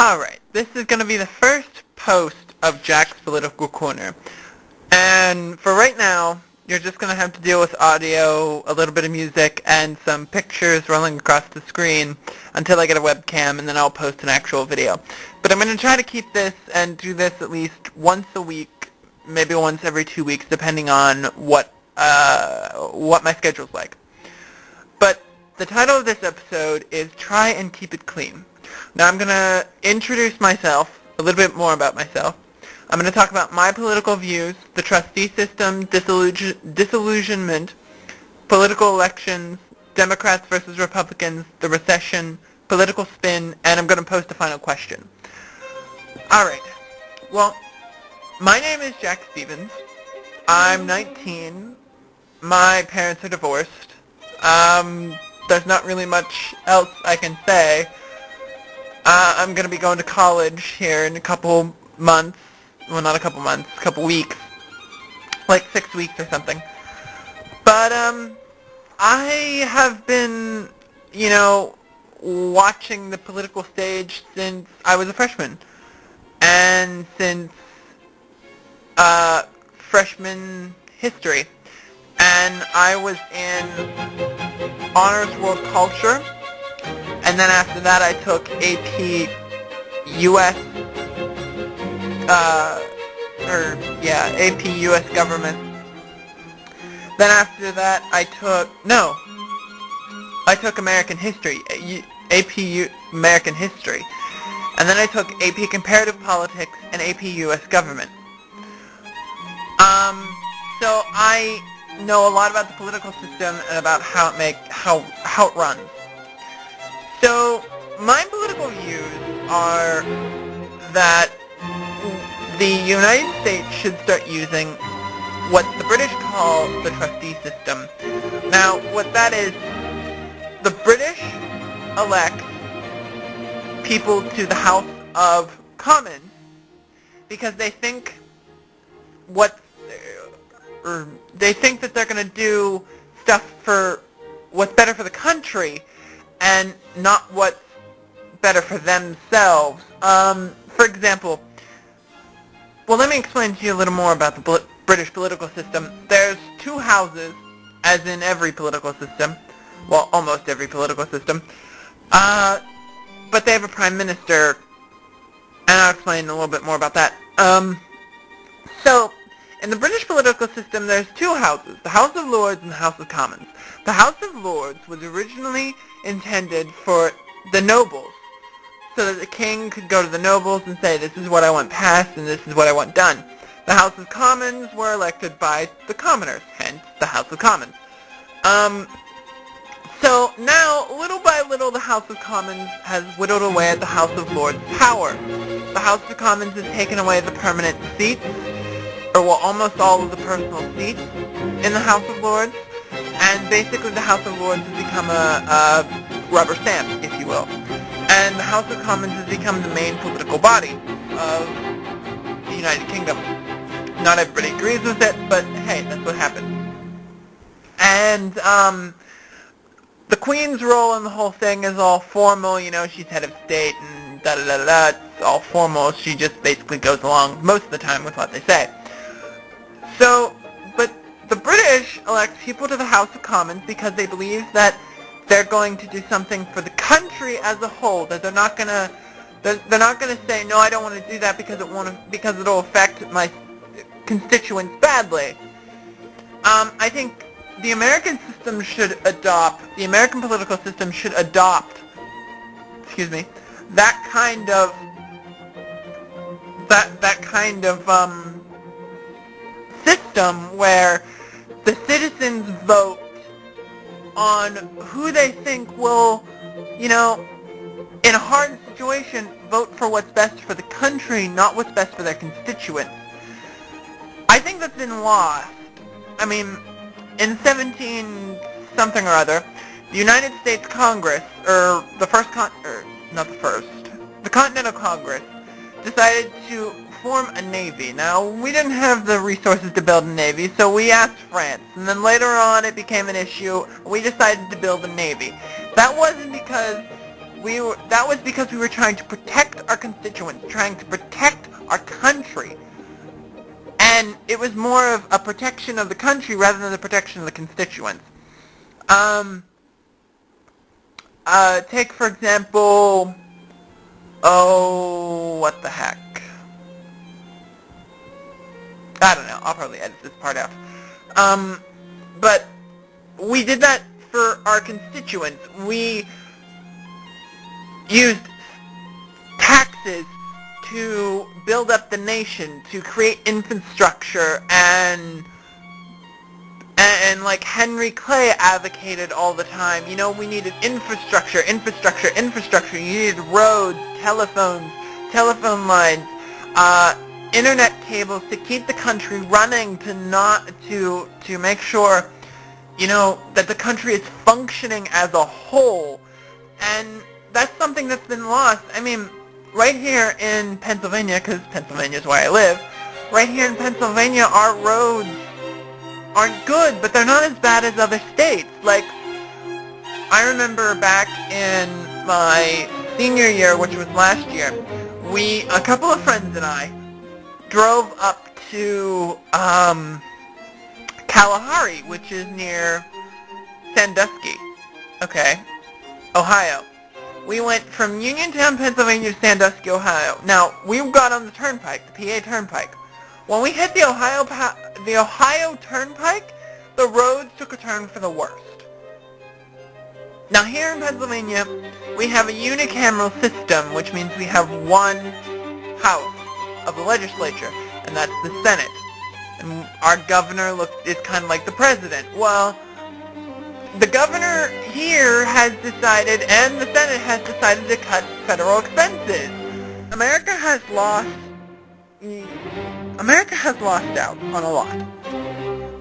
Alright, this is going to be the first post of Jack's Political Corner. And for right now, you're just going to have to deal with audio, a little bit of music, and some pictures rolling across the screen until I get a webcam, and then I'll post an actual video. But I'm going to try to keep this and do this at least once a week, maybe once every 2 weeks, depending on what my schedule's like. But the title of this episode is Try and Keep It Clean. Now I'm going to introduce myself, a little bit more about myself. I'm going to talk about my political views, the trustee system, disillusionment, political elections, Democrats versus Republicans, the recession, political spin, and I'm going to post a final question. Alright, well, my name is Jack Stevens. I'm 19. My parents are divorced. There's not really much else I can say. I'm going to be going to college here in a couple months. Well, not a couple months, a couple weeks. Like 6 weeks or something. But, I have been, watching the political stage since I was a freshman. And since, freshman history. And I was in Honors World Culture. And then after that I took AP US, AP US Government. Then after that I took American History, AP American History. And then I took AP Comparative Politics and AP US Government. So I know a lot about the political system and about how it runs. So, my political views are that the United States should start using what the British call the trustee system. Now, what that is, the British elect people to the House of Commons because they think that they're going to do stuff for what's better for the country and not what's better for themselves. For example, well, let me explain to you a little more about the British political system. There's two houses, as in every political system. Well, almost every political system. But they have a prime minister, and I'll explain a little bit more about that. So, in the British political system, there's two houses, the House of Lords and the House of Commons. The House of Lords was originally intended for the nobles, so that the king could go to the nobles and say, this is what I want passed and this is what I want done. The House of Commons were elected by the commoners, hence the House of Commons. So now, little by little, the House of Commons has whittled away at the House of Lords' power. The House of Commons has taken away the permanent seats, or well, almost all of the personal seats in the House of Lords. And basically the House of Lords has become a rubber stamp, if you will. And the House of Commons has become the main political body of the United Kingdom. Not everybody agrees with it, but hey, that's what happens. And, the Queen's role in the whole thing is all formal, she's head of state and da-da-da-da-da, it's all formal. She just basically goes along most of the time with what they say. So, but the British elect people to the House of Commons because they believe that they're going to do something for the country as a whole. That they're not gonna say, no, I don't want to do that because it'll affect my constituents badly. I think the American political system should adopt, that kind of system where the citizens vote on who they think will, in a hard situation, vote for what's best for the country, not what's best for their constituents. I think that's been lost. I mean, in 17-something or other, the United States Congress, the Continental Congress, decided to form a navy. Now, we didn't have the resources to build a navy, so we asked France. And then later on, it became an issue. We decided to build a navy. That wasn't because That was because we were trying to protect our constituents, trying to protect our country. And it was more of a protection of the country rather than the protection of the constituents. Take, for example, what the heck? I don't know, I'll probably edit this part out. But we did that for our constituents. We used taxes to build up the nation, to create infrastructure, and like Henry Clay advocated all the time, you know, we needed infrastructure. You needed roads, telephones, telephone lines, internet cables to keep the country running, to make sure, you know, that the country is functioning as a whole. And that's something that's been lost. I mean, right here in Pennsylvania, because Pennsylvania is where I live, right here in Pennsylvania, our roads aren't good, but they're not as bad as other states. Like, I remember back in my senior year, which was last year, a couple of friends and I, drove up to Kalahari, which is near Sandusky, okay, Ohio. We went from Uniontown, Pennsylvania to Sandusky, Ohio. Now, we got on the turnpike, the PA turnpike. When we hit the Ohio Turnpike, the roads took a turn for the worst. Now here in Pennsylvania, we have a unicameral system, which means we have one house of the legislature, and that's the Senate. And our governor is kind of like the president. Well, the governor here has decided, and the Senate has decided to cut federal expenses. America has lost out on a lot.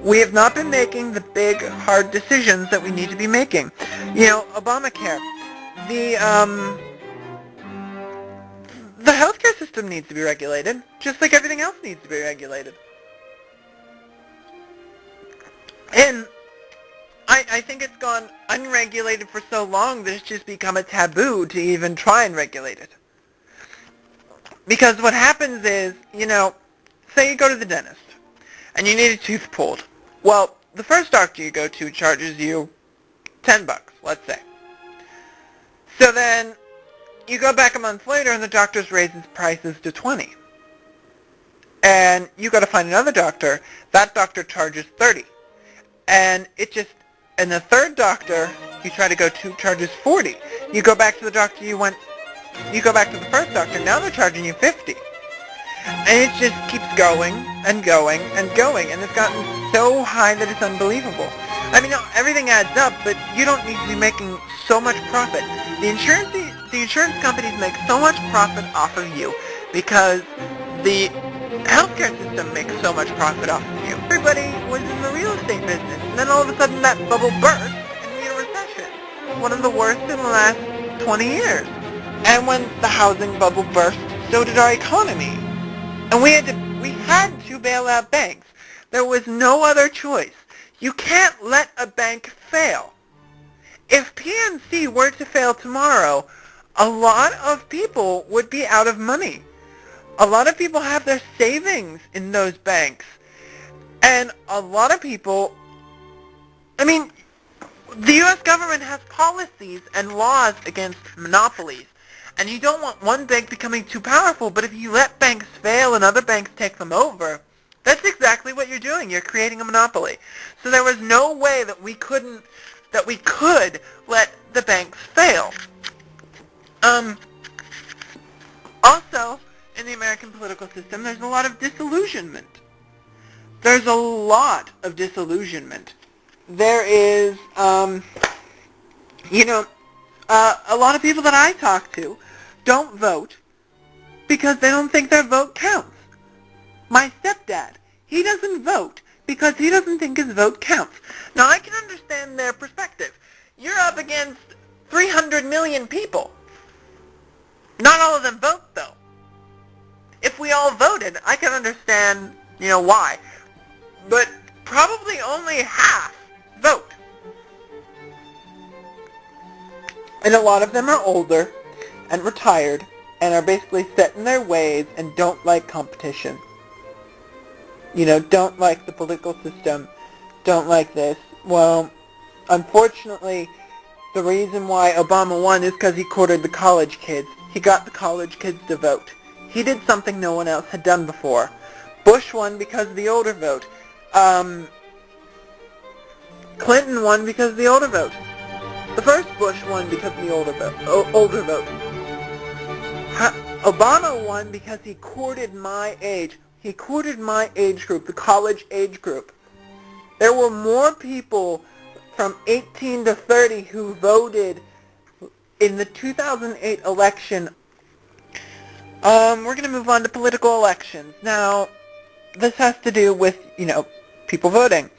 We have not been making the big, hard decisions that we need to be making. You know, Obamacare, the healthcare system needs to be regulated, just like everything else needs to be regulated. And I think it's gone unregulated for so long that it's just become a taboo to even try and regulate it. Because what happens is, you know, say you go to the dentist and you need a tooth pulled. Well, the first doctor you go to charges you $10, let's say. So then you go back a month later and the doctor's raises prices to $20. And you got to find another doctor. That doctor charges $30. And the third doctor you try to go to charges $40. You go back to the doctor you go back to the first doctor, now they're charging you $50. And it just keeps going and going and going, and it's gotten so high that it's unbelievable. I mean, everything adds up, but you don't need to be making so much profit. The insurance companies make so much profit off of you because the healthcare system makes so much profit off of you. Everybody was in the real estate business, and then all of a sudden that bubble burst and we had a recession. One of the worst in the last 20 years. And when the housing bubble burst, so did our economy. And we had to bail out banks. There was no other choice. You can't let a bank fail. If PNC were to fail tomorrow, a lot of people would be out of money. A lot of people have their savings in those banks. And a lot of people, I mean, the U.S. government has policies and laws against monopolies. And you don't want one bank becoming too powerful, but if you let banks fail and other banks take them over, that's exactly what you're doing. You're creating a monopoly. So there was no way that we could let the banks fail. Also, in the American political system, there's a lot of disillusionment. There is, a lot of people that I talk to don't vote because they don't think their vote counts. My stepdad, he doesn't vote because he doesn't think his vote counts. Now, I can understand their perspective. You're up against 300 million people. Not all of them vote, though. If we all voted, I can understand, why. But probably only half vote. And a lot of them are older and retired and are basically set in their ways and don't like competition. Don't like the political system, don't like this. Well, unfortunately, the reason why Obama won is because he courted the college kids. He got the college kids to vote. He did something no one else had done before. Bush won because of the older vote. Clinton won because of the older vote. The first Bush won because of the older vote. Obama won because he courted my age. He courted my age group, the college age group. There were more people from 18 to 30 who voted in the 2008 election. We're going to move on to political elections. Now, this has to do with, people voting.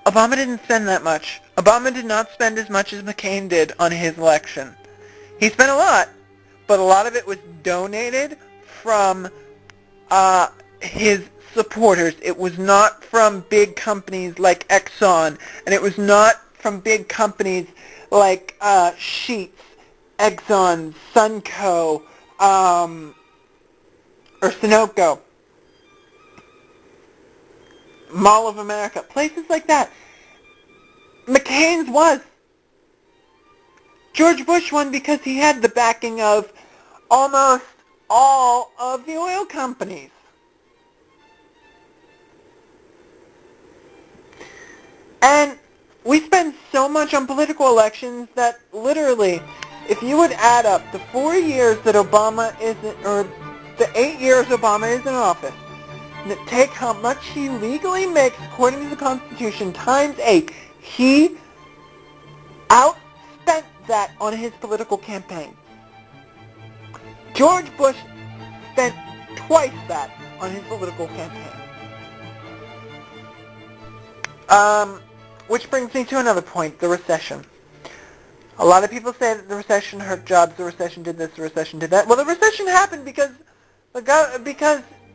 Obama didn't spend that much. Obama did not spend as much as McCain did on his election. He spent a lot, but a lot of it was donated from his supporters. It was not from big companies like Exxon, and it was not from big companies like Sheetz, Exxon, Sunco, or Sunoco, Mall of America, places like that. McCain's was. George Bush won because he had the backing of almost all of the oil companies. And we spend so much on political elections that literally, if you would add up the 4 years that Obama isn't, or the 8 years Obama is in office, and take how much he legally makes according to the Constitution times 8, he outspent that on his political campaign. George Bush spent twice that on his political campaign. Which brings me to another point, the recession. A lot of people say that the recession hurt jobs, the recession did this, the recession did that. Well, the recession happened because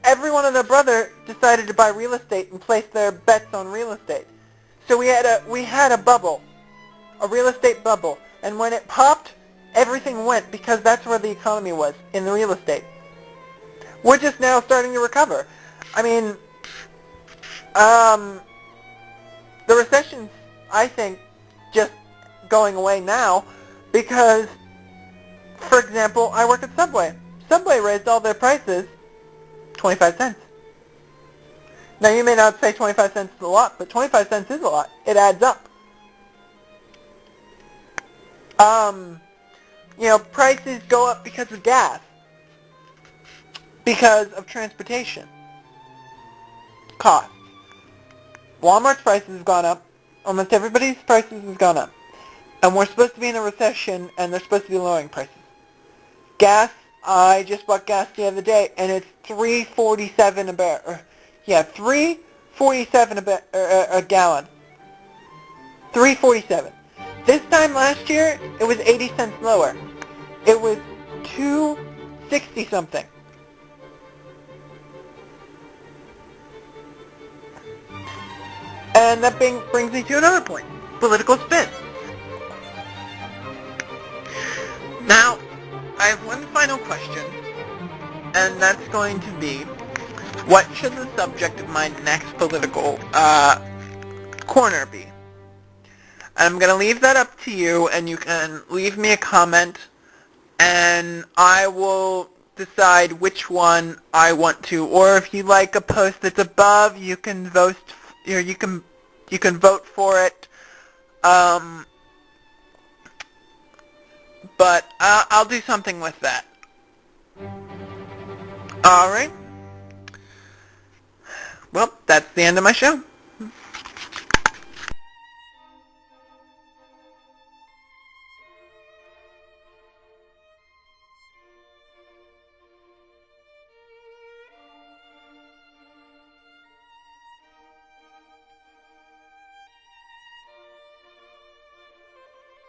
everyone and their brother decided to buy real estate and place their bets on real estate. So we had a bubble, a real estate bubble, and when it popped, everything went because that's where the economy was, in the real estate. We're just now starting to recover. I mean, the recession's, I think, just going away now because, for example, I work at Subway. Subway raised all their prices 25 cents. Now, you may not say 25 cents is a lot, but 25 cents is a lot. It adds up. Prices go up because of gas, because of transportation costs. Walmart's prices have gone up. Almost everybody's prices have gone up. And we're supposed to be in a recession, and they're supposed to be lowering prices. Gas, I just bought gas the other day, and it's $3.47 a barrel. $3.47 a gallon. $3.47. This time last year, it was 80 cents lower. It was $2.60 something. And that brings me to another point, political spin. Now, I have one final question, and that's going to be, what should the subject of my next political corner be? I'm going to leave that up to you, and you can leave me a comment, and I will decide which one I want to. Or if you like a post that's above, you can vote. You can vote for it. But I'll do something with that. All right. Well, that's the end of my show.